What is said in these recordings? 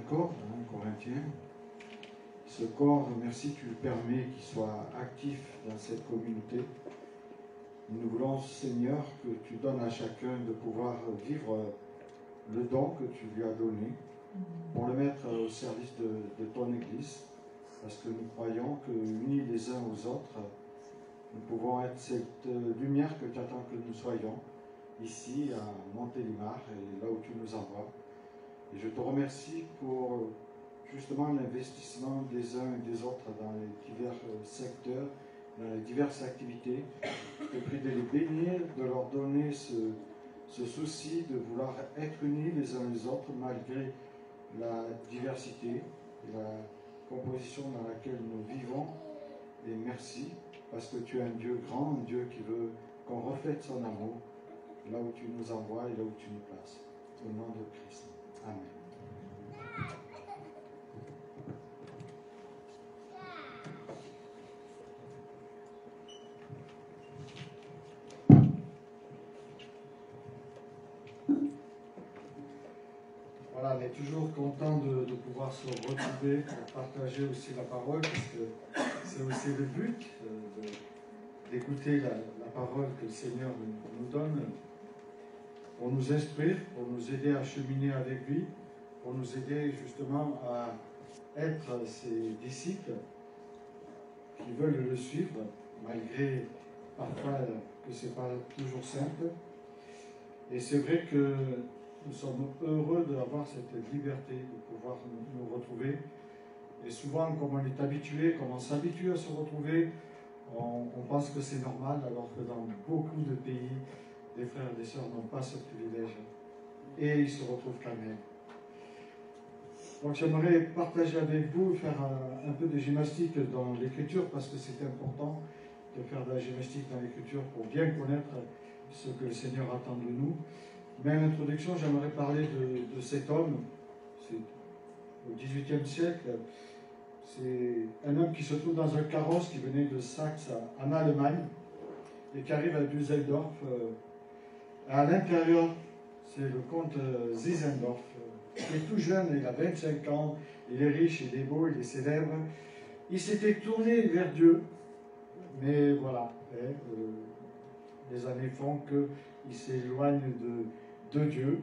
corps, Corinthien. Ce corps, merci, tu le permets qu'il soit actif dans cette communauté. Nous voulons, Seigneur, que tu donnes à chacun de pouvoir vivre le don que tu lui as donné pour le mettre au service de ton Église, parce que nous croyons que, unis les uns aux autres, nous pouvons être cette lumière que tu attends que nous soyons, ici à Montélimar, et là où tu nous envoies. Et je te remercie pour justement l'investissement des uns et des autres dans les divers secteurs, dans les diverses activités. Je te prie de les bénir, de leur donner ce souci de vouloir être unis les uns les autres malgré la diversité et la composition dans laquelle nous vivons. Et merci, parce que tu es un Dieu grand, un Dieu qui veut qu'on reflète son amour là où tu nous envoies et là où tu nous places. Au nom de Christ. Amen. Voilà, on est toujours content de pouvoir se retrouver pour partager aussi la parole, parce que c'est aussi le but d'écouter la parole que le Seigneur nous donne pour nous instruire, pour nous aider à cheminer avec lui, pour nous aider justement à être ses disciples qui veulent le suivre, malgré parfois que ce n'est pas toujours simple. Et c'est vrai que nous sommes heureux d'avoir cette liberté de pouvoir nous retrouver. Et souvent, comme on est habitué, comme on s'habitue à se retrouver, on pense que c'est normal, alors que dans beaucoup de pays, les frères et les sœurs n'ont pas ce privilège. Et ils se retrouvent quand même. Donc j'aimerais partager avec vous, faire un peu de gymnastique dans l'écriture, parce que c'est important de faire de la gymnastique dans l'écriture pour bien connaître ce que le Seigneur attend de nous. Mais à l'introduction, j'aimerais parler de cet homme. C'est au XVIIIe siècle. C'est un homme qui se trouve dans un carrosse qui venait de Saxe en Allemagne et qui arrive à Düsseldorf. À l'intérieur, c'est le comte Zinzendorf, qui est tout jeune, il a 25 ans, il est riche, il est beau, il est célèbre. Il s'était tourné vers Dieu, mais voilà, les années font qu'il s'éloigne de Dieu.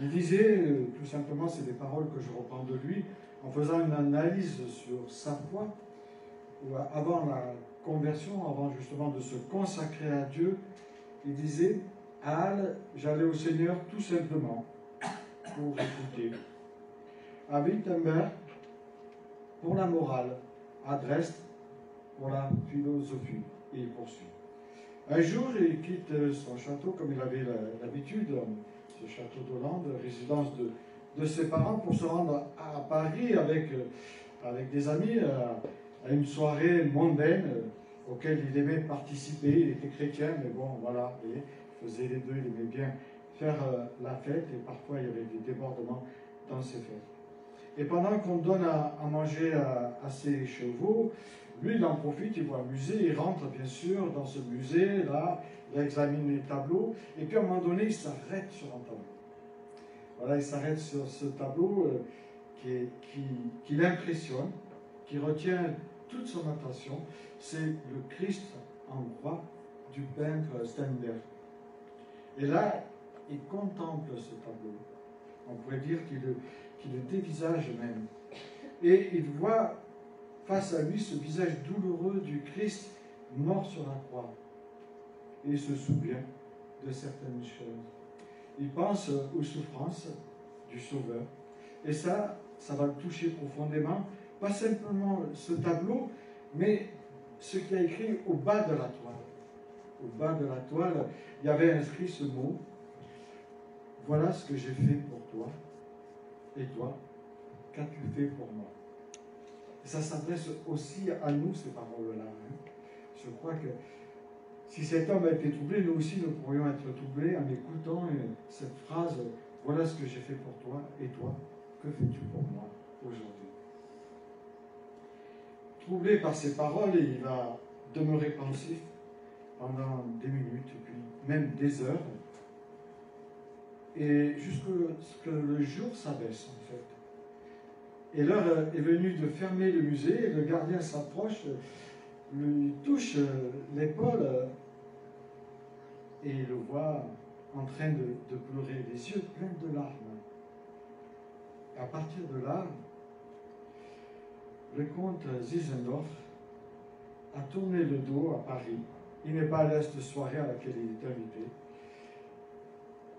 Il disait, tout simplement, c'est des paroles que je reprends de lui, en faisant une analyse sur sa foi, avant la conversion, avant justement de se consacrer à Dieu, il disait, à Halle, j'allais au Seigneur tout simplement pour écouter. À Wittenberg, pour la morale. À Dresde, pour la philosophie. Et il poursuit. Un jour, il quitte son château, comme il avait l'habitude, ce château d'Hollande, résidence de ses parents, pour se rendre à Paris avec des amis à une soirée mondaine auquel il aimait participer. Il était chrétien, mais bon, voilà, il faisait les deux, il aimait bien faire la fête, et parfois il y avait des débordements dans ces fêtes. Et pendant qu'on donne à manger à ses chevaux, lui, il en profite, il voit un musée, il rentre bien sûr dans ce musée, là, il examine les tableaux, et puis à un moment donné, il s'arrête sur un tableau. Voilà, il s'arrête sur ce tableau qui l'impressionne, qui retient toute son attention. C'est le Christ en croix du peintre Steinberg. Et là, il contemple ce tableau. On pourrait dire qu'il le dévisage même. Et il voit face à lui ce visage douloureux du Christ mort sur la croix. Et il se souvient de certaines choses. Il pense aux souffrances du Sauveur. Et ça va le toucher profondément. Pas simplement ce tableau, mais ce qui a écrit au bas de la toile. Au bas de la toile, il y avait inscrit ce mot. Voilà ce que j'ai fait pour toi. Et toi, qu'as-tu fait pour moi? Et ça s'adresse aussi à nous, ces paroles-là. Je crois que si cet homme a été troublé, nous aussi nous pourrions être troublés en écoutant cette phrase, voilà ce que j'ai fait pour toi, et toi, que fais-tu pour moi aujourd'hui? Troublé par ces paroles, il va demeurer pensif pendant des minutes, puis même des heures, et jusqu'à ce que le jour s'abaisse en fait. Et l'heure est venue de fermer le musée, et le gardien s'approche, lui touche l'épaule, et le voit en train de pleurer, les yeux pleins de larmes. Et à partir de là, le comte Zinzendorf a tourné le dos à Paris. Il n'est pas allé à cette soirée à laquelle il est invité.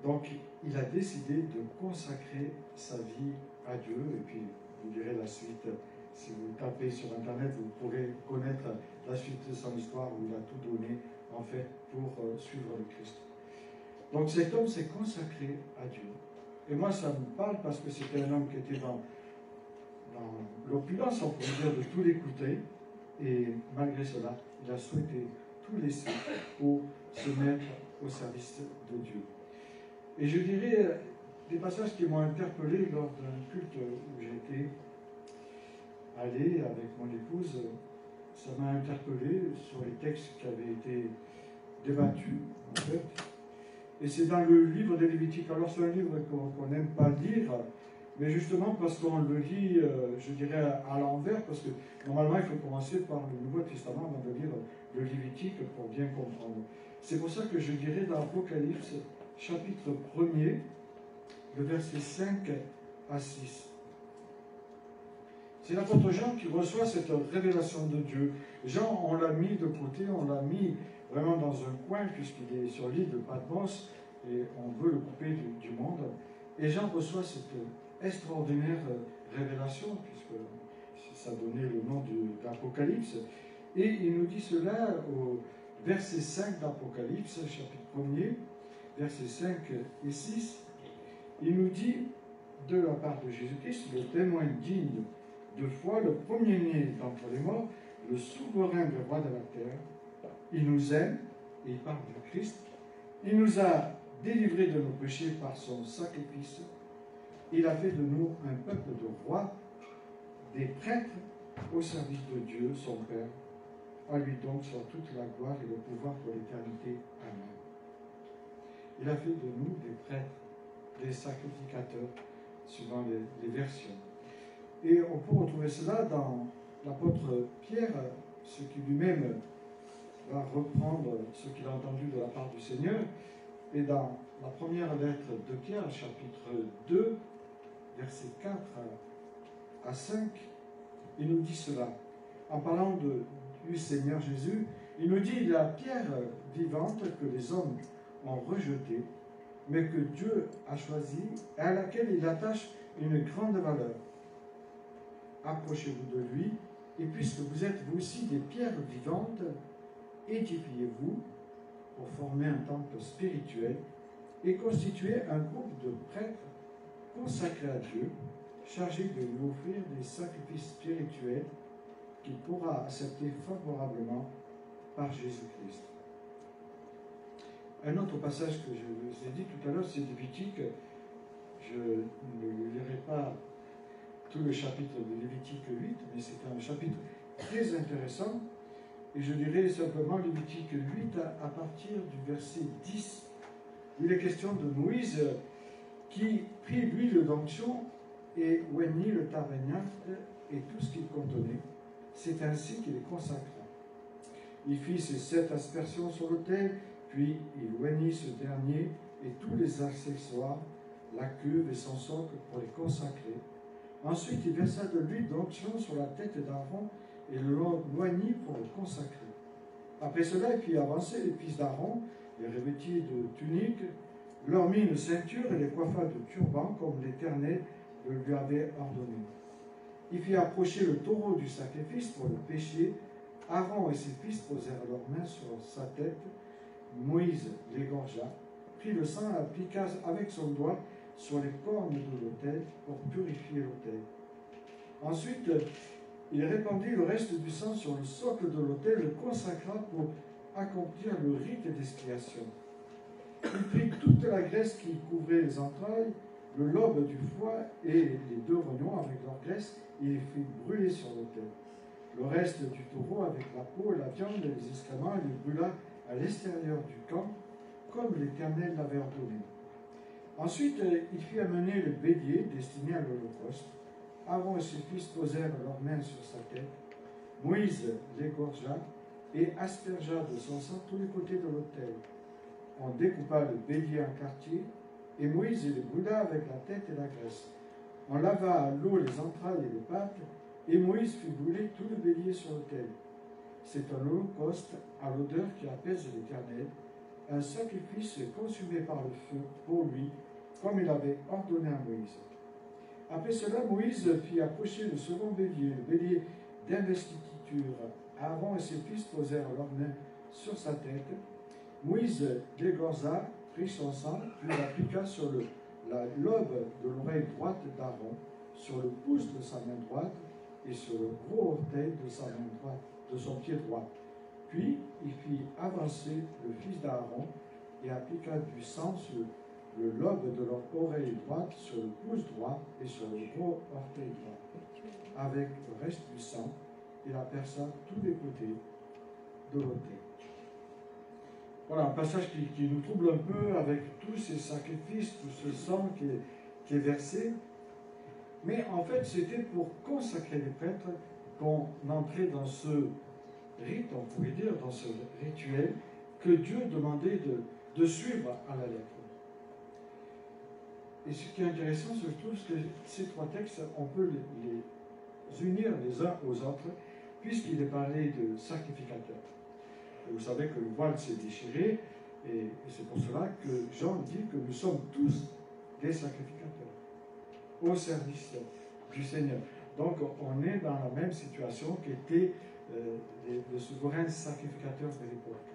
Donc, il a décidé de consacrer sa vie à Dieu. Et puis, vous direz la suite. Si vous tapez sur Internet, vous pourrez connaître la suite de son histoire où il a tout donné, en fait, pour suivre le Christ. Donc, cet homme s'est consacré à Dieu. Et moi, ça me parle parce que c'était un homme qui était dans l'opulence, on peut dire, de tout l'écouter. Et malgré cela, il a souhaité tout laisser pour se mettre au service de Dieu. Et je dirais des passages qui m'ont interpellé lors d'un culte où j'étais allé avec mon épouse. Ça m'a interpellé sur les textes qui avaient été débattus, en fait. Et c'est dans le livre des Lévitiques. Alors c'est un livre qu'on n'aime pas lire, mais justement parce qu'on le lit, je dirais, à l'envers, parce que normalement il faut commencer par le Nouveau Testament avant de lire le Lévitique pour bien comprendre. C'est pour ça que je dirais dans l'Apocalypse, chapitre 1er, le verset 5 à 6. C'est l'apôtre Jean qui reçoit cette révélation de Dieu. Jean, on l'a mis de côté, on l'a mis vraiment dans un coin, puisqu'il est sur l'île de Patmos, et on veut le couper du monde. Et Jean reçoit cette extraordinaire révélation, puisque ça donnait le nom d'Apocalypse. Et il nous dit cela au verset 5 d'Apocalypse, chapitre 1er, versets 5 et 6. Il nous dit, de la part de Jésus-Christ, le témoin digne de foi, le premier-né d'entre les morts, le souverain des rois de la terre. Il nous aime, et il parle du Christ. Il nous a délivrés de nos péchés par son sacrifice. Il a fait de nous un peuple de rois, des prêtres au service de Dieu, son Père. À lui donc soit toute la gloire et le pouvoir pour l'éternité. Amen. Il a fait de nous des prêtres, des sacrificateurs, suivant les versions. Et on peut retrouver cela dans l'apôtre Pierre, ce qui lui-même va reprendre ce qu'il a entendu de la part du Seigneur. Et dans la première lettre de Pierre, chapitre 2, versets 4 à 5, il nous dit cela. En parlant du Seigneur Jésus, il nous dit la pierre vivante que les hommes ont rejetée, mais que Dieu a choisie et à laquelle il attache une grande valeur. Approchez-vous de lui, et puisque vous êtes vous aussi des pierres vivantes, édifiez-vous pour former un temple spirituel et constituer un groupe de prêtres consacrés à Dieu, chargés de lui offrir des sacrifices spirituels qu'il pourra accepter favorablement par Jésus-Christ. Un autre passage que je vous ai dit tout à l'heure, c'est Lévitique. Je ne lirai pas tout le chapitre de Lévitique 8, mais c'est un chapitre très intéressant. Et je dirais simplement Lévitique 8 à partir du verset 10. Il est question de Moïse qui prit l'huile d'onction et oignit le tabernacle et tout ce qu'il contenait. C'est ainsi qu'il est consacra. Il fit ses 7 aspersions sur l'autel, puis il oignit ce dernier et tous les accessoires, la cuve et son socle pour les consacrer. Ensuite, il versa de l'huile d'onction sur la tête d'Aaron et le loignit pour le consacrer. Après cela, il fit avancer les fils d'Aaron, les revêtit de tuniques, leur mit une ceinture et les coiffa de turbans, comme l'Éternel le lui avait ordonné. Il fit approcher le taureau du sacrifice pour le péché. Aaron et ses fils posèrent leurs mains sur sa tête. Moïse l'égorgea, prit le sang et l'appliqua avec son doigt sur les cornes de l'autel pour purifier l'autel. Ensuite, il répandit le reste du sang sur le socle de l'autel, le consacra pour accomplir le rite d'expiation. Il prit toute la graisse qui couvrait les entrailles, le lobe du foie et les 2 rognons avec leur graisse, il les fit brûler sur l'autel. Le reste du taureau avec la peau et la viande et les excréments, il les brûla à l'extérieur du camp, comme l'Éternel l'avait ordonné. Ensuite, il fit amener le bélier destiné à l'holocauste. Aaron et ses fils posèrent leurs mains sur sa tête. Moïse l'égorgea et aspergea de son sang tous les côtés de l'autel. On découpa le bélier en quartiers, et Moïse les brûla avec la tête et la graisse. On lava à l'eau les entrailles et les pattes, et Moïse fit brûler tout le bélier sur l'autel. C'est un holocauste à l'odeur qui apaise l'Éternel, un sacrifice consumé par le feu pour lui, comme il avait ordonné à Moïse. Après cela, Moïse fit approcher le second bélier, le bélier d'investiture. Aaron et ses fils posèrent leurs mains sur sa tête. Moïse l'égorgea, prit son sang, puis l'appliqua sur la lobe de l'oreille droite d'Aaron, sur le pouce de sa main droite et sur le gros orteil de sa main droite, de son pied droit. Puis il fit avancer le fils d'Aaron et appliqua du sang sur le lobe de leur oreille droite, sur le pouce droit et sur le gros orteil droit. Avec le reste du sang, il la perça tous les côtés de l'autel. Voilà un passage qui nous trouble un peu avec tous ces sacrifices, tout ce sang qui est versé. Mais en fait, c'était pour consacrer les prêtres qu'on entrait dans ce rite, on pourrait dire, dans ce rituel que Dieu demandait de suivre à la lettre. Et ce qui est intéressant, surtout, c'est que ces trois textes, on peut les unir les uns aux autres, puisqu'il est parlé de sacrificateurs. Et vous savez que le voile s'est déchiré, et c'est pour cela que Jean dit que nous sommes tous des sacrificateurs, au service du Seigneur. Donc on est dans la même situation qu'étaient les souverains sacrificateurs de l'époque.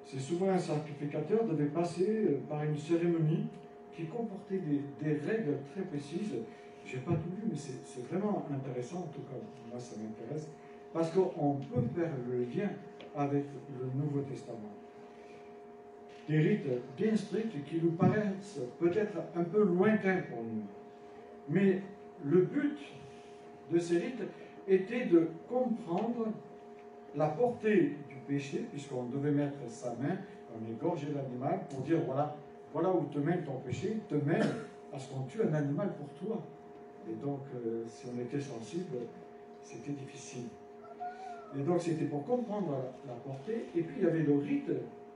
Ces souverains sacrificateurs devaient passer par une cérémonie qui comportait des règles très précises. Je n'ai pas tout lu, mais c'est vraiment intéressant, en tout cas, moi ça m'intéresse, parce qu'on peut faire le lien avec le Nouveau Testament. Des rites bien stricts qui nous paraissent peut-être un peu lointains pour nous. Mais le but de ces rites était de comprendre la portée du péché, puisqu'on devait mettre sa main, on égorgeait l'animal pour dire voilà où te mène ton péché, te mène à ce qu'on tue un animal pour toi. Et donc, si on était sensible, c'était difficile. Et donc, c'était pour comprendre la portée. Et puis, il y avait le rite,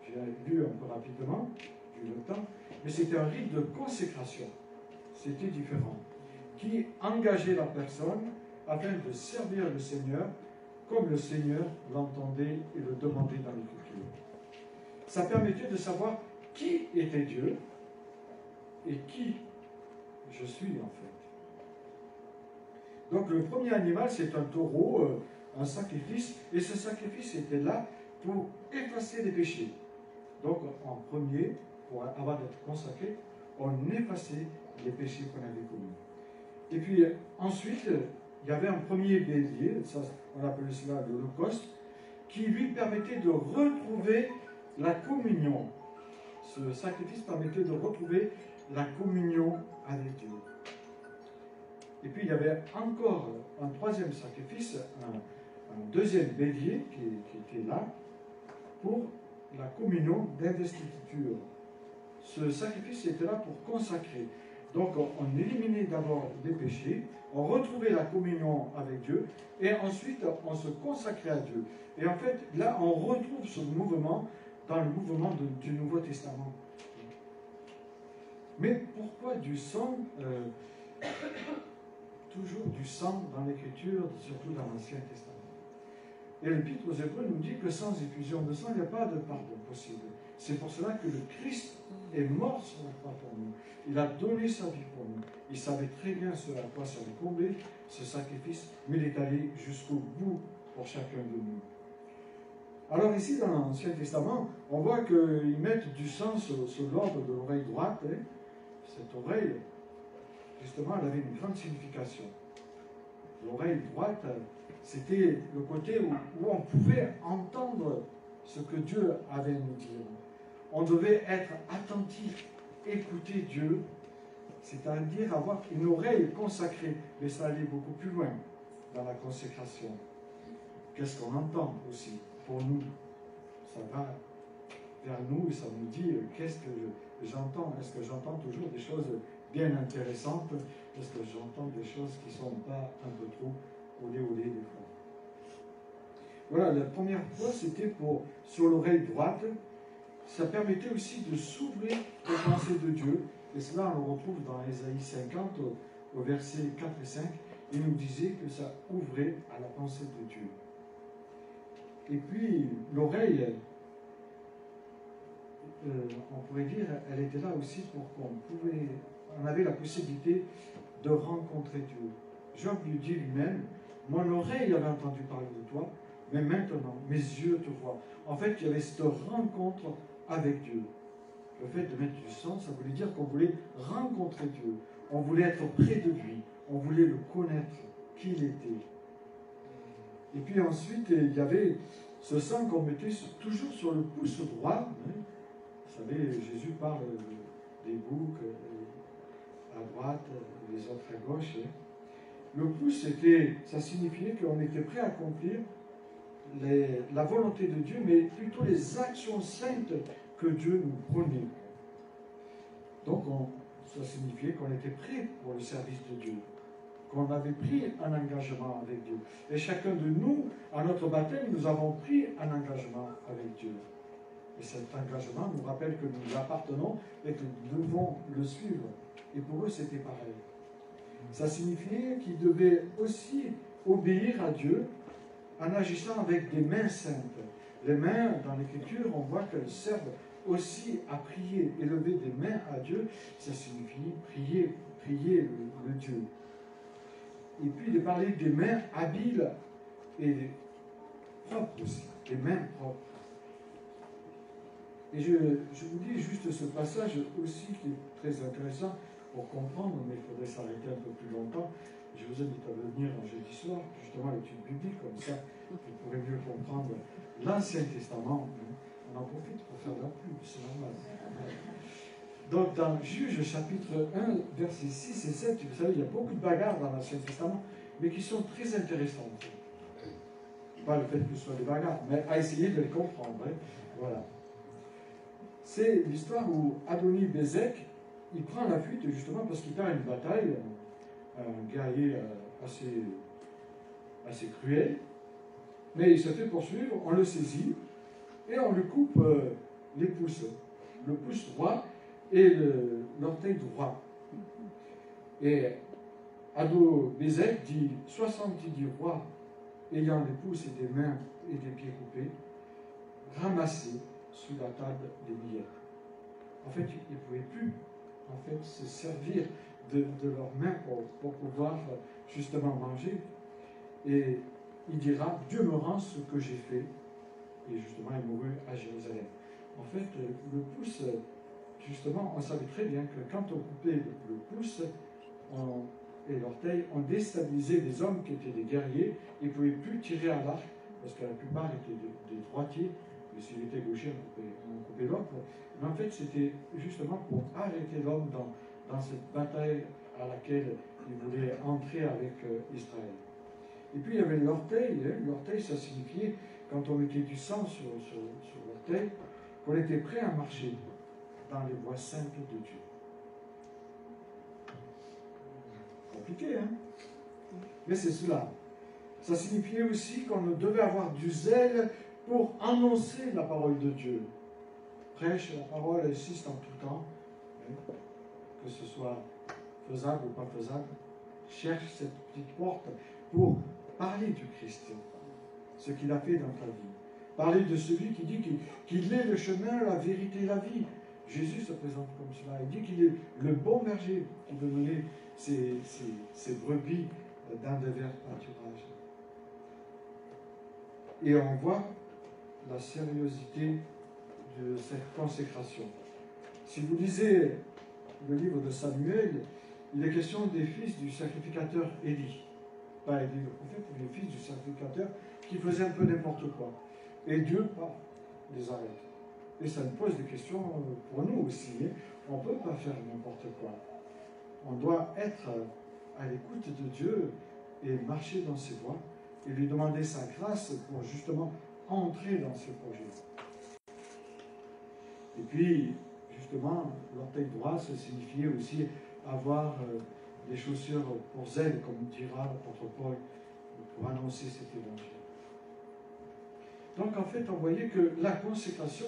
j'ai lu un peu rapidement, vu le temps, mais c'était un rite de consécration. C'était différent. Qui engageait la personne afin de servir le Seigneur comme le Seigneur l'entendait et le demandait dans l'Écriture. Ça permettait de savoir qui était Dieu et qui je suis en fait. Donc le premier animal, c'est un taureau, un sacrifice, et ce sacrifice était là pour effacer les péchés. Donc en premier, pour avoir d'être consacré, on effaçait les péchés qu'on avait commis. Et puis ensuite, il y avait un premier bélier, ça, on appelait cela l'Holocauste, qui lui permettait de retrouver la communion. Ce sacrifice permettait de retrouver la communion avec Dieu. Et puis il y avait encore un troisième sacrifice, un deuxième bélier qui était là pour la communion d'investiture. Ce sacrifice était là pour consacrer. Donc on éliminait d'abord les péchés, on retrouvait la communion avec Dieu, et ensuite on se consacrait à Dieu. Et en fait, là on retrouve ce mouvement dans le mouvement du Nouveau Testament. Mais pourquoi du sang toujours du sang dans l'Écriture, surtout dans l'Ancien Testament. Et l'Épître aux Hébreux nous dit que sans effusion de sang, il n'y a pas de pardon possible. C'est pour cela que le Christ est mort sur la croix pour nous. Il a donné sa vie pour nous. Il savait très bien ce à quoi ça allait combler, ce sacrifice, mais il est allé jusqu'au bout pour chacun de nous. Alors ici, dans l'Ancien Testament, on voit qu'ils mettent du sang sur l'orbe de l'oreille droite. Hein. Cette oreille, justement, elle avait une grande signification. L'oreille droite, c'était le côté où on pouvait entendre ce que Dieu avait à nous dire. On devait être attentif, écouter Dieu, c'est-à-dire avoir une oreille consacrée. Mais ça allait beaucoup plus loin dans la consécration. Qu'est-ce qu'on entend aussi pour nous? Ça va vers nous et ça nous dit qu'est-ce que j'entends? Est-ce que j'entends toujours des choses bien intéressantes, parce que j'entends des choses qui ne sont pas un peu trop olé des fois. Voilà, la première fois, c'était sur l'oreille droite. Ça permettait aussi de s'ouvrir aux pensées de Dieu. Et cela, on le retrouve dans Ésaïe 50, au verset 4 et 5. Il nous disait que ça ouvrait à la pensée de Dieu. Et puis, l'oreille, on pourrait dire, elle était là aussi pour on avait la possibilité de rencontrer Dieu. Job lui dit lui-même, mon oreille avait entendu parler de toi, mais maintenant, mes yeux te voient. En fait, il y avait cette rencontre avec Dieu. Le fait de mettre du sang, ça voulait dire qu'on voulait rencontrer Dieu. On voulait être près de lui. On voulait le connaître, qui il était. Et puis ensuite, il y avait ce sang qu'on mettait toujours sur le pouce droit. Vous savez, Jésus parle des boucs à droite, les autres à gauche. Le pouce, ça signifiait qu'on était prêt à accomplir la volonté de Dieu, mais plutôt les actions saintes que Dieu nous prenait. Donc, ça signifiait qu'on était prêt pour le service de Dieu, qu'on avait pris un engagement avec Dieu. Et chacun de nous, à notre baptême, nous avons pris un engagement avec Dieu. Et cet engagement nous rappelle que nous appartenons et que nous devons le suivre. Et pour eux, c'était pareil. Ça signifiait qu'ils devaient aussi obéir à Dieu en agissant avec des mains saintes. Les mains, dans l'Écriture, on voit qu'elles servent aussi à prier. Élever des mains à Dieu, ça signifie prier le Dieu. Et puis de parler des mains habiles et propres aussi, des mains propres. Et je vous dis juste ce passage aussi qui est très intéressant pour comprendre, mais il faudrait s'arrêter un peu plus longtemps. Je vous invite à venir un jeudi soir, justement à l'étude biblique, comme ça vous pourrez mieux comprendre l'Ancien Testament. On en profite pour faire de la pub, c'est normal. Donc dans Juges chapitre 1, versets 6 et 7, vous savez, il y a beaucoup de bagarres dans l'Ancien Testament, mais qui sont très intéressantes. Pas le fait que ce soit des bagarres, mais à essayer de les comprendre. Voilà. C'est l'histoire où Adoni-Bézek, il prend la fuite justement parce qu'il perd une bataille, un guerrier assez cruel, mais il se fait poursuivre, on le saisit et on lui coupe les pouces, le pouce droit et l'orteil droit. Et Adoni-Bézek dit 70 rois ayant des pouces et des mains et des pieds coupés, ramassés sous la table des billets. En fait, ils ne pouvaient plus se servir de leurs mains pour pouvoir justement manger. Et il dira, Dieu me rend ce que j'ai fait. Et justement, il mourut à Jérusalem. En fait, le pouce, justement, on savait très bien que quand on coupait le pouce et l'orteil, on déstabilisait des hommes qui étaient des guerriers. Ils ne pouvaient plus tirer à l'arc, parce que la plupart étaient des droitiers. Mais s'il était gaucher, on coupait l'autre. Mais en fait, c'était justement pour arrêter l'homme dans cette bataille à laquelle il voulait entrer avec Israël. Et puis il y avait l'orteil. L'orteil, ça signifiait, quand on mettait du sang sur l'orteil, qu'on était prêt à marcher dans les voies saintes de Dieu. Compliqué, hein? Mais c'est cela. Ça signifiait aussi qu'on devait avoir du zèle pour annoncer la parole de Dieu. Prêche la parole, insiste en tout temps, que ce soit faisable ou pas faisable, cherche cette petite porte pour parler du Christ, ce qu'il a fait dans ta vie. Parler de celui qui dit qu'il est le chemin, la vérité et la vie. Jésus se présente comme cela. Il dit qu'il est le bon berger qui veut mener ses brebis dans de verts pâturages. Et on voit la sérieuxité de cette consécration. Si vous lisez le livre de Samuel, il est question des fils du sacrificateur Élie. Pas Élie le prophète, mais les fils du sacrificateur qui faisaient un peu n'importe quoi. Et Dieu les arrête. Et ça nous pose des questions pour nous aussi. On ne peut pas faire n'importe quoi. On doit être à l'écoute de Dieu et marcher dans ses voies et lui demander sa grâce pour justement entrer dans ce projet. Et puis, justement, l'orteil droit, ça signifiait aussi avoir des chaussures pour zèle, comme dira l'apôtre Paul, pour annoncer cet évangile. Donc en fait, on voyait que la consécration,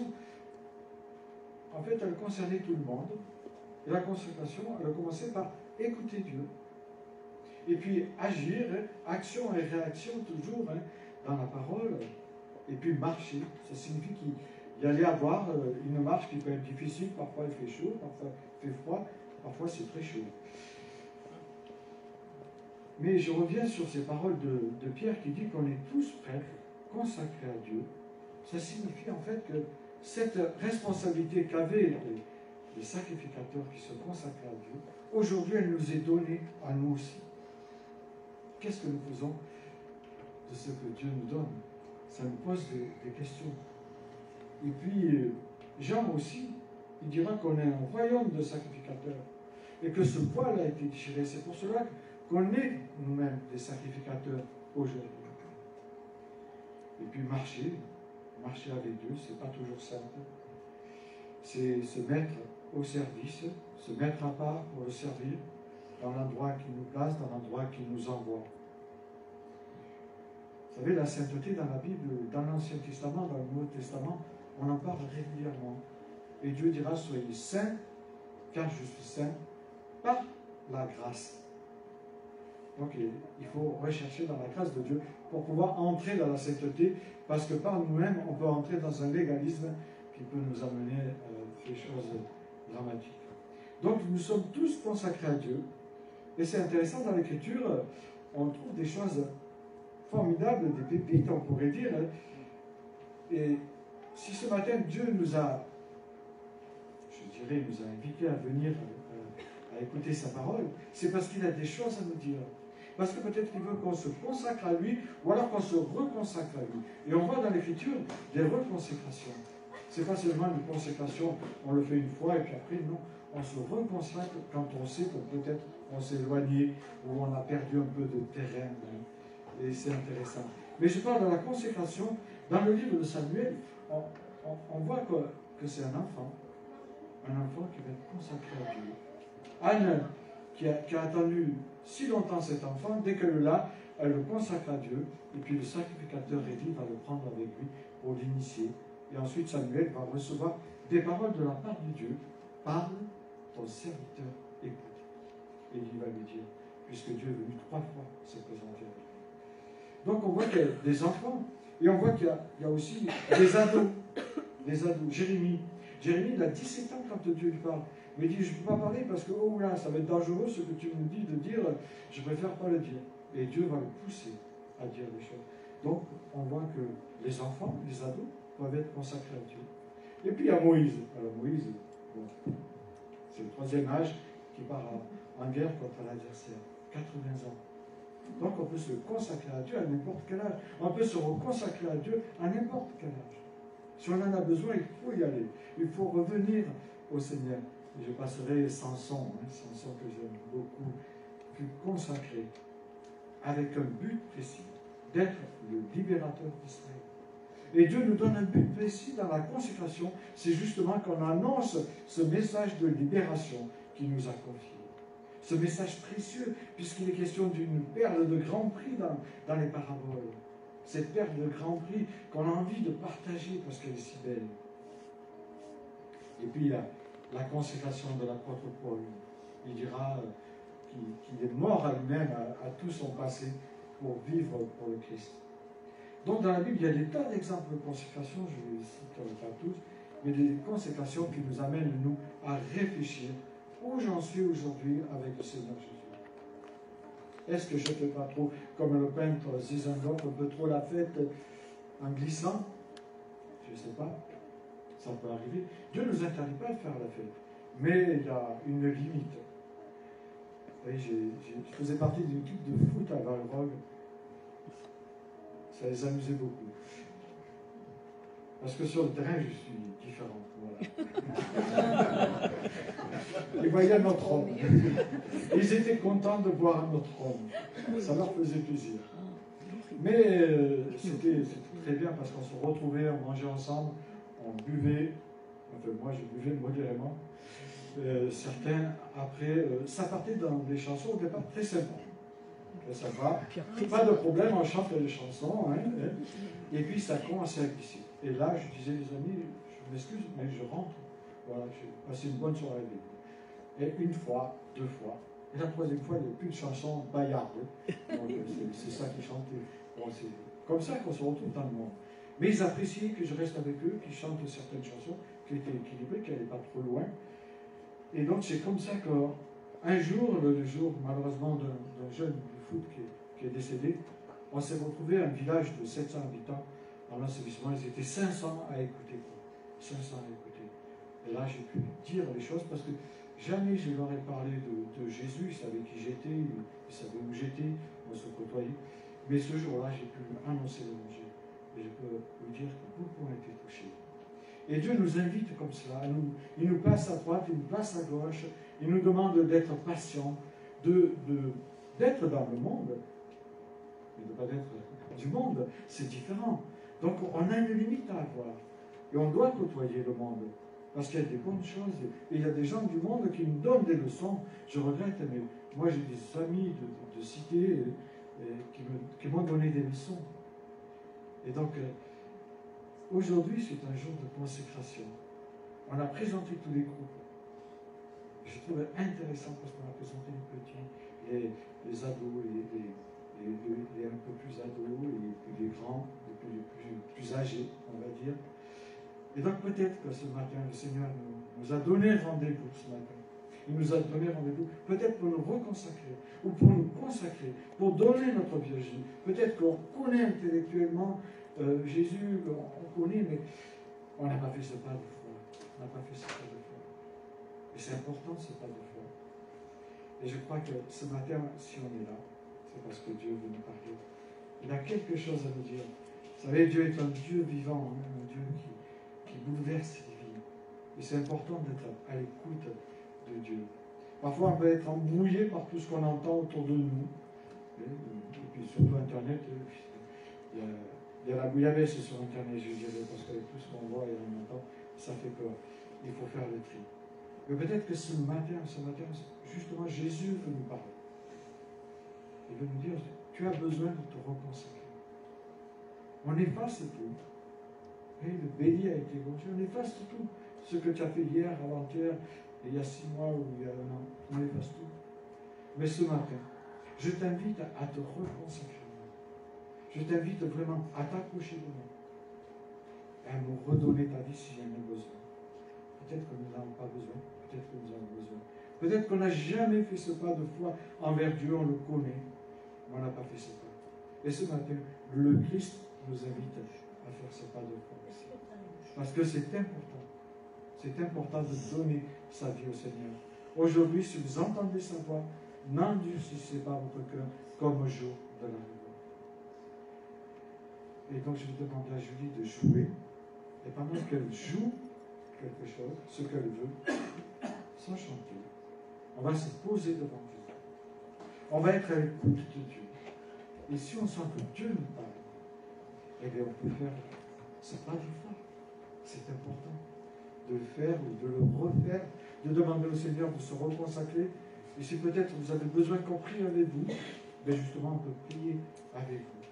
en fait, elle concernait tout le monde. Et la consécration, elle a commencé par écouter Dieu. Et puis agir, action et réaction toujours dans la parole. Et puis marcher. Ça signifie qu'il y allait avoir une marche qui peut être difficile. Parfois il fait chaud, parfois il fait froid, parfois c'est très chaud. Mais je reviens sur ces paroles de Pierre qui dit qu'on est tous prêtres, consacrés à Dieu. Ça signifie en fait que cette responsabilité qu'avaient les sacrificateurs qui se consacraient à Dieu, aujourd'hui elle nous est donnée à nous aussi. Qu'est-ce que nous faisons de ce que Dieu nous donne? Ça nous pose des questions. Et puis, Jean aussi, il dira qu'on est un royaume de sacrificateurs et que ce voile a été déchiré. C'est pour cela qu'on est nous-mêmes des sacrificateurs aujourd'hui. Et puis marcher avec Dieu, c'est pas toujours simple. C'est se mettre au service, se mettre à part pour le servir dans l'endroit qui nous place, dans l'endroit qui nous envoie. Vous savez, la sainteté dans la Bible, dans l'Ancien Testament, dans le Nouveau Testament, on en parle régulièrement. Et Dieu dira, soyez saints, car je suis saint, par la grâce. Donc il faut rechercher dans la grâce de Dieu pour pouvoir entrer dans la sainteté, parce que par nous-mêmes, on peut entrer dans un légalisme qui peut nous amener à des choses dramatiques. Donc nous sommes tous consacrés à Dieu. Et c'est intéressant, dans l'Écriture, on trouve des choses formidables, des pépites, on pourrait dire. Et si ce matin, Dieu nous a, je dirais, nous a invités à venir à écouter sa parole, c'est parce qu'il a des choses à nous dire. Parce que peut-être qu'il veut qu'on se consacre à lui, ou alors qu'on se reconsacre à lui. Et on voit dans l'Écriture des reconsécrations. Ce n'est pas seulement une consécration, on le fait une fois et puis après, non. On se reconsacre quand on sait que peut-être on s'est éloigné ou on a perdu un peu de terrain. Et c'est intéressant. Mais je parle de la consécration. Dans le livre de Samuel, on voit que c'est un enfant qui va être consacré à Dieu. Anne, qui a attendu si longtemps cet enfant, dès qu'elle l'a, elle le consacre à Dieu, et puis le sacrificateur Élie va le prendre avec lui pour l'initier. Et ensuite Samuel va recevoir des paroles de la part de Dieu. Parle, ton serviteur écoute. Et il va lui dire, puisque Dieu est venu 3 fois se présenter à lui. Donc on voit qu'il y a des enfants, et on voit qu'il y a aussi des ados. Jérémie, il a 17 ans quand Dieu lui parle. Mais il dit, je ne peux pas parler parce que, oh là, ça va être dangereux ce que tu me dis de dire, je préfère pas le dire. Et Dieu va le pousser à dire les choses. Donc, on voit que les enfants, les ados, doivent être consacrés à Dieu. Et puis, il y a Moïse. Alors, Moïse, bon, c'est le 3e âge qui part en guerre contre l'adversaire. 80 ans. Donc, on peut se consacrer à Dieu à n'importe quel âge. On peut se reconsacrer à Dieu à n'importe quel âge. Si on en a besoin, il faut y aller. Il faut revenir au Seigneur. Je passerai Samson, Samson que j'aime beaucoup, fut consacré avec un but précis, d'être le libérateur d'Israël. Et Dieu nous donne un but précis dans la consécration, c'est justement qu'on annonce ce message de libération qu'il nous a confié. Ce message précieux, puisqu'il est question d'une perle de grand prix dans les paraboles. Cette perle de grand prix qu'on a envie de partager parce qu'elle est si belle. Et puis il y a la consécration de l'apôtre Paul. Il dira qu'il est mort à lui-même, à tout son passé, pour vivre pour le Christ. Donc dans la Bible, il y a des tas d'exemples de consécration, je ne les citerai pas tous, mais des consécrations qui nous amènent, nous, à réfléchir où j'en suis aujourd'hui avec le Seigneur Jésus. Est-ce que je ne fais pas trop, comme le peintre Zinzendorf, un peu trop la fête en glissant? Je ne sais pas. Ça peut arriver. Dieu ne nous interdit pas de faire la fête. Mais il y a une limite. Vous voyez, je faisais partie d'une équipe de foot à Valrog. Ça les amusait beaucoup. Parce que sur le terrain, je suis différent. Voilà. Ils voyaient notre homme. Ils étaient contents de voir notre homme. Ça leur faisait plaisir. Mais c'était très bien parce qu'on se retrouvait, on mangeait ensemble, on buvait. Enfin, moi, je buvais modérément. certains, après, ça partait dans des chansons au départ très sympas. Ça va, pas de problème, on chante les chansons, hein, et puis ça commençait à glisser. Et là, je disais, les amis, je m'excuse, mais je rentre. Voilà, j'ai passé une bonne soirée avec vous. Et une fois, deux fois, et la troisième fois, il n'y a plus de chansons baillardes. Donc c'est ça qui chantait. Bon, c'est comme ça qu'on se retrouve dans le monde. Mais ils appréciaient que je reste avec eux, qu'ils chantent certaines chansons qui étaient équilibrées, qui n'allaient pas trop loin. Et donc c'est comme ça qu'un jour, le jour malheureusement d'un jeune du foot qui est décédé, on s'est retrouvé à un village de 700 habitants en assainissement. Ils étaient 500 à écouter. 500 à écouter. Et là j'ai pu dire les choses parce que jamais je leur ai parlé de Jésus. Ils savaient qui j'étais, ils savaient où j'étais, on se côtoyait. Mais ce jour-là, j'ai pu annoncer l'évangile. Et je peux vous dire que beaucoup ont été touchés. Et Dieu nous invite comme cela. Il nous place à droite, il nous place à gauche. Il nous demande d'être patients, d'être dans le monde, mais de ne pas être du monde. C'est différent. Donc on a une limite à avoir. Et on doit côtoyer le monde. Parce qu'il y a des bonnes choses. Et il y a des gens du monde qui nous donnent des leçons. Je regrette, mais moi j'ai des amis de cité qui m'ont donné des leçons. Et donc, aujourd'hui, c'est un jour de consécration. On a présenté tous les groupes. Je trouve intéressant parce qu'on a présenté les petits, les ados, les un peu plus ados, et les grands, les plus âgés, on va dire. Et donc peut-être que ce matin, le Seigneur nous a donné rendez-vous ce matin. Il nous a donné rendez-vous, peut-être pour nous reconsacrer, ou pour nous consacrer, pour donner notre vie à Jésus. Peut-être qu'on connaît intellectuellement Jésus, on connaît, mais on n'a pas fait ce pas de foi. On n'a pas fait ce pas de foi. Et c'est important ce pas de foi. Et je crois que ce matin, si on est là, c'est parce que Dieu veut nous parler. Il a quelque chose à nous dire. Vous savez, Dieu est un Dieu vivant, hein, un Dieu qui bouleverse les vies. Et c'est important d'être à l'écoute de Dieu. Parfois, on peut être embrouillé par tout ce qu'on entend autour de nous. Et puis surtout Internet, il y a la bouillabaisse sur Internet, je dirais, parce qu'avec tout ce qu'on voit et on entend, ça fait peur. Il faut faire le tri. Mais peut-être que ce matin, justement, Jésus veut nous parler. Il veut nous dire, tu as besoin de te reconsacrer. On efface tout. Et le béni a été gonflé. On efface tout. Ce que tu as fait hier, avant-hier, il y a 6 mois ou il y a 1 an. On efface tout. Mais ce matin, je t'invite à te reconsacrer. Je t'invite vraiment à t'approcher de moi. Et à me redonner ta vie si j'en ai besoin. Peut-être que nous n'avons pas besoin. Peut-être que nous avons besoin. Peut-être qu'on n'a jamais fait ce pas de foi envers Dieu, on le connaît, mais on n'a pas fait ce pas. Et ce matin, le Christ nous invite à faire ce pas de foi aussi. Parce que c'est important. C'est important de donner sa vie au Seigneur. Aujourd'hui, si vous entendez sa voix, n'endurcissez pas votre cœur comme au jour de la révolte. Et donc, je vais demander à Julie de jouer. Et pendant qu'elle joue quelque chose, ce qu'elle veut, sans chanter, on va se poser devant Dieu. On va être à l'écoute de Dieu. Et si on sent que Dieu nous parle, eh bien, on peut faire ce pas de foi. C'est important de le faire ou de le refaire, de demander au Seigneur de se reconsacrer. Et si peut-être vous avez besoin qu'on prie avec vous, bien justement, on peut prier avec vous.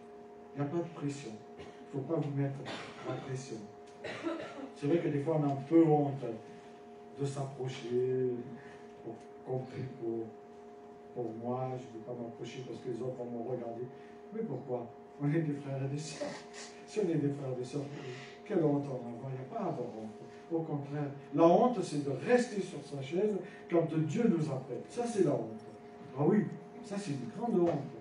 Il n'y a pas de pression. Il ne faut pas vous mettre la pression. C'est vrai que des fois, on a un peu honte de s'approcher pour qu'on prie pour moi. Je ne veux pas m'approcher parce que les autres vont me regarder. Mais pourquoi? On est des frères et des sœurs. Si on est des frères et des sœurs, quelle honte on a? Il n'y a pas à avoir honte. Au contraire, la honte, c'est de rester sur sa chaise quand Dieu nous appelle. Ça, c'est la honte. Ah oui, ça, c'est une grande honte.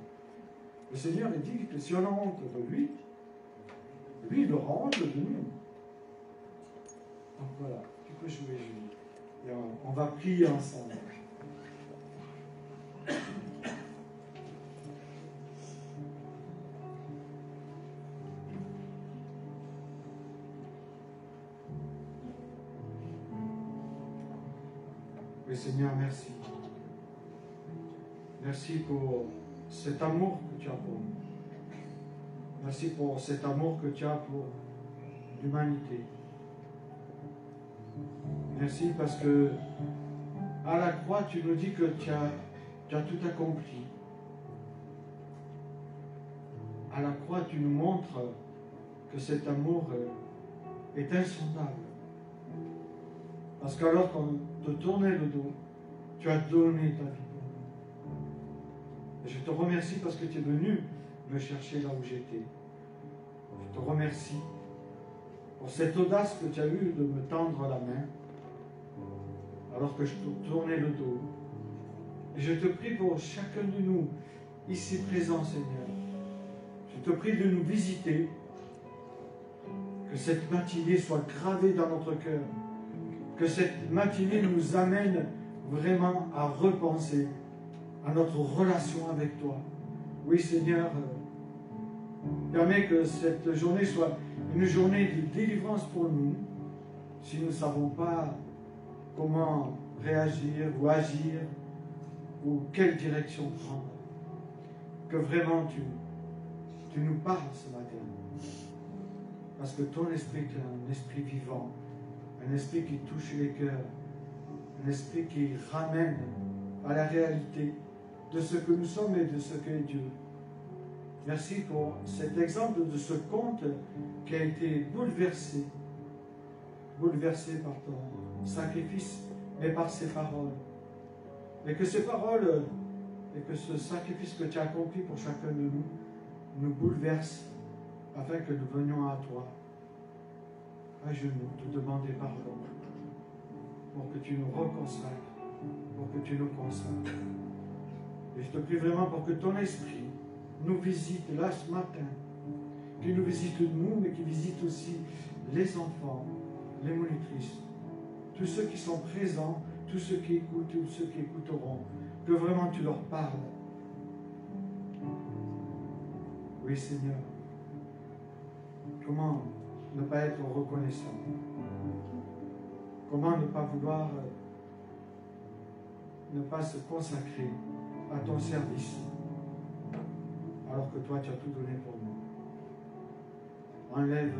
Le Seigneur dit que si on a honte de lui, lui, il aura honte de nous. Donc voilà, tu peux jouer, Julie. Et on va prier ensemble. Oui, Seigneur, merci. Merci pour cet amour que tu as pour nous. Merci pour cet amour que tu as pour l'humanité. Merci parce que À la croix, tu nous dis que tu as tout accompli. À la croix, tu nous montres que cet amour est insondable. Parce qu'alors qu'on te tournait le dos, tu as donné ta vie pour nous. Et je te remercie parce que tu es venu me chercher là où j'étais. Je te remercie pour cette audace que tu as eue de me tendre la main alors que je te tournais le dos. Et je te prie pour chacun de nous ici présents, Seigneur. Je te prie de nous visiter, que cette matinée soit gravée dans notre cœur, que cette matinée nous amène vraiment à repenser à notre relation avec toi. Oui, Seigneur, permets que cette journée soit une journée de délivrance pour nous, si nous ne savons pas comment réagir ou agir, ou quelle direction prendre. Que vraiment tu nous parles ce matin. Parce que ton esprit est un esprit vivant, un esprit qui touche les cœurs, un esprit qui ramène à la réalité de ce que nous sommes et de ce qu'est Dieu. Merci pour cet exemple de ce conte qui a été bouleversé par ton sacrifice, mais par ces paroles. Et que ces paroles et que ce sacrifice que tu as accompli pour chacun de nous nous bouleverse afin que nous venions à toi, à genoux, te demander pardon pour que tu nous reconsacres, pour que tu nous consacres. Et je te prie vraiment pour que ton esprit nous visite là ce matin, qu'il nous visite nous, mais qu'il visite aussi les enfants, les monitrices, tous ceux qui sont présents, tous ceux qui écoutent, tous ceux qui écouteront, que vraiment tu leur parles. Oui, Seigneur, comment ne pas être reconnaissant? Comment ne pas vouloir ne pas se consacrer à ton service alors que toi tu as tout donné pour nous? Enlève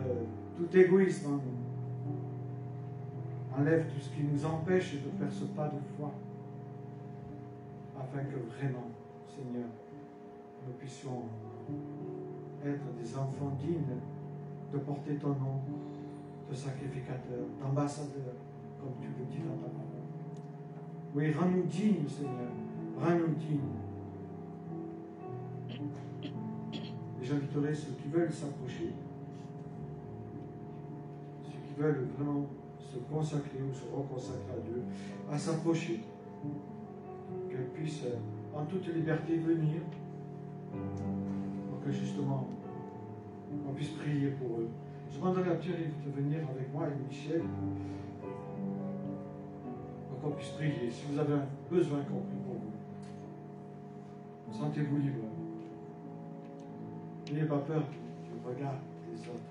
tout égoïsme en nous. Enlève tout ce qui nous empêche de faire ce pas de foi afin que vraiment, Seigneur, nous puissions être des enfants dignes de porter ton nom de sacrificateur, d'ambassadeur, comme tu le dis dans ta parole. Oui, rends-nous dignes, Seigneur, rends-nous dignes. Et j'inviterai ceux qui veulent s'approcher, ceux qui veulent vraiment se consacrer ou se reconsacrer à Dieu, à s'approcher, qu'elles puissent en toute liberté venir pour que justement on puisse prier pour eux. Je demanderai à Pierre-Yves de venir avec moi et Michel pour qu'on puisse prier. Si vous avez un besoin qu'on prie pour vous, sentez-vous libre. N'ayez pas peur du regard des autres.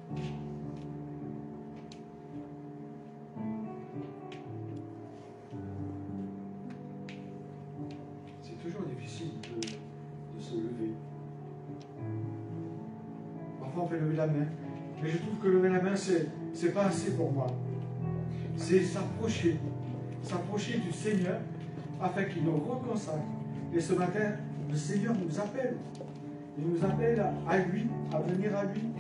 C'est toujours difficile de se lever. Parfois on fait lever la main, mais je trouve que lever la main, c'est pas assez pour moi. C'est s'approcher du Seigneur afin qu'il nous reconsacre. Et ce matin, le Seigneur nous appelle. Il nous appelle à lui, à venir à lui.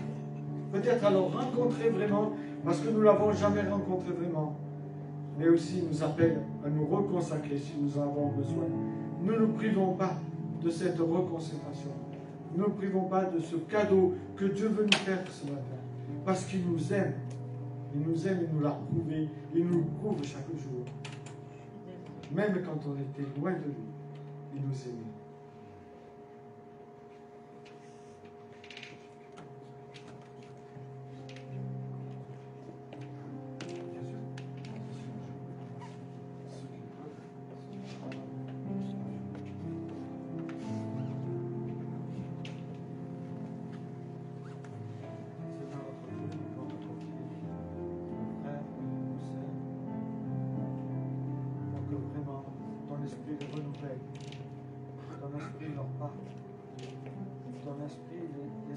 Peut-être à le rencontrer vraiment, parce que nous ne l'avons jamais rencontré vraiment. Mais aussi il nous appelle à nous reconsacrer si nous en avons besoin. Ne nous privons pas de cette reconsécration. Ne nous privons pas de ce cadeau que Dieu veut nous faire ce matin. Parce qu'il nous aime. Il nous aime, il nous l'a prouvé. Il nous le prouve chaque jour. Même quand on était loin de lui, il nous aimait.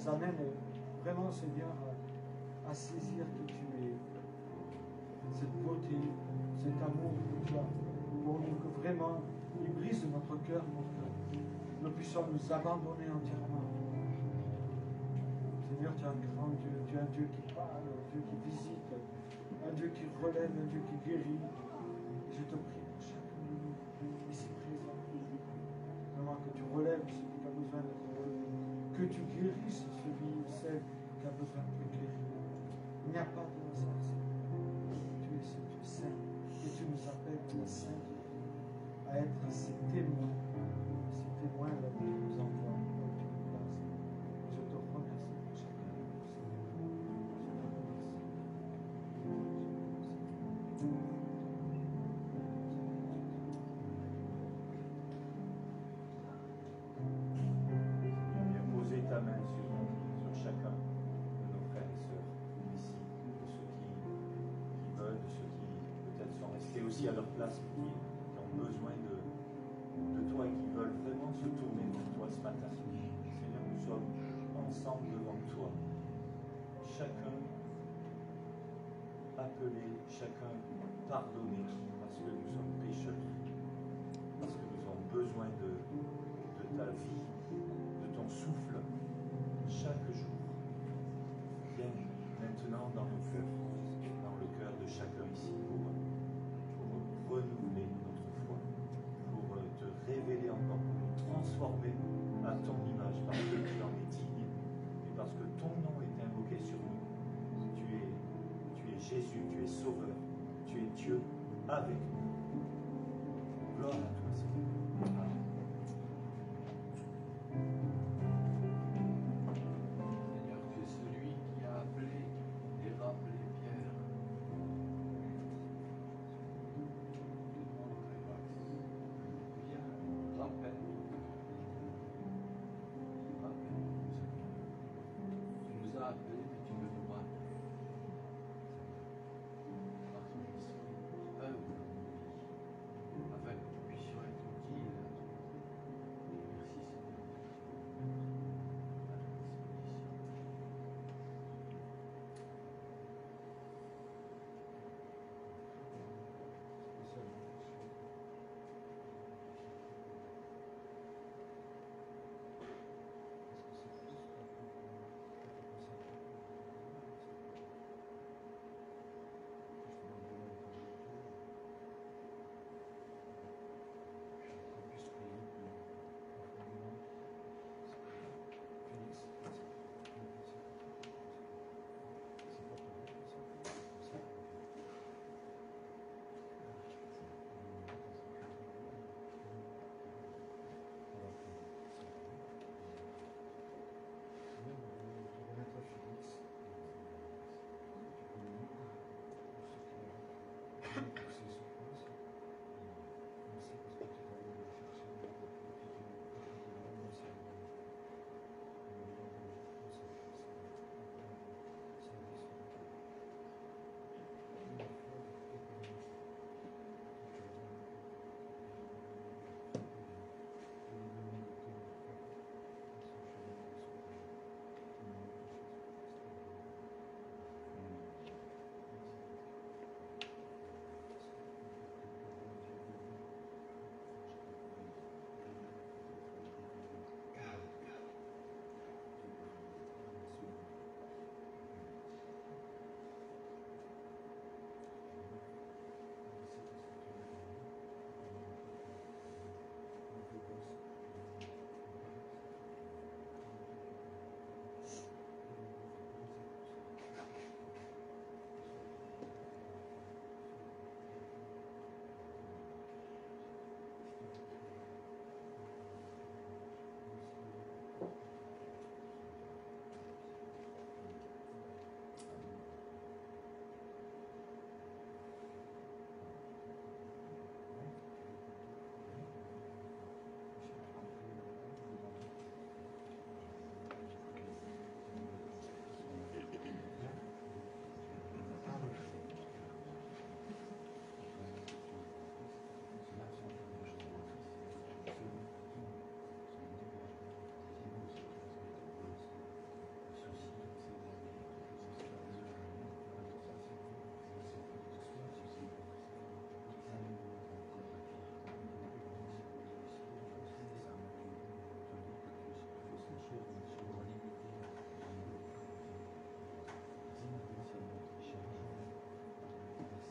Amène vraiment, Seigneur, à saisir qui tu es, cette beauté, cet amour que tu as Bon Dieu, que vraiment, il brise notre cœur pour que nous puissions nous abandonner entièrement. Seigneur, tu es un grand Dieu, tu es un Dieu qui parle, un Dieu qui visite, un Dieu qui relève, un Dieu qui guérit. Et je te prie pour chacun de nous, ici présent, vraiment que tu relèves celui qui a besoin d'être relevé, que tu guérisses celui ou celle qui a besoin d'être guéri. Il n'y a pas de hasard, Seigneur. Tu es saint et tu nous appelles à la sainteté, à être ces témoins là où tu nous envoies, là où tu nous places. Je te remercie pour chacun de nous, Seigneur. Je te remercie. Viens poser ta main sur chacun de nos frères et sœurs ici, de ceux qui veulent, de ceux qui peut-être sont restés aussi à leur place, mais qui ont besoin de toi et qui veulent vraiment se tourner vers toi ce matin. Seigneur, nous sommes ensemble devant toi. Chacun appelé, chacun pardonné, parce que nous sommes pécheurs, parce que nous avons besoin de ta vie, de ton souffle, chaque jour. Viens maintenant dans nos cœurs, dans le cœur de chacun ici, pour renouveler notre foi, pour te révéler encore, pour nous transformer à ton image, parce que tu en es digne, et parce que ton nom est invoqué sur nous. Tu es Jésus, tu es Sauveur, tu es Dieu avec nous. Gloire à toi, Seigneur. Amen. Seigneur, tu es celui qui a appelé et rappelé Pierre. Je te demande ta grâce. Viens, rappelle-nous. Rappelle-nous, Seigneur. Tu nous as appelés, mais tu veux nous rappeler. Par ton esprit, œuvre dans nos vies, afin que nous puissions être utiles à toi. Merci, Seigneur. À ta disposition.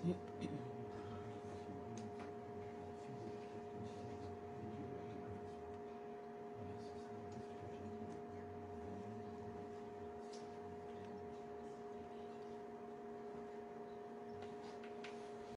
Seigneur.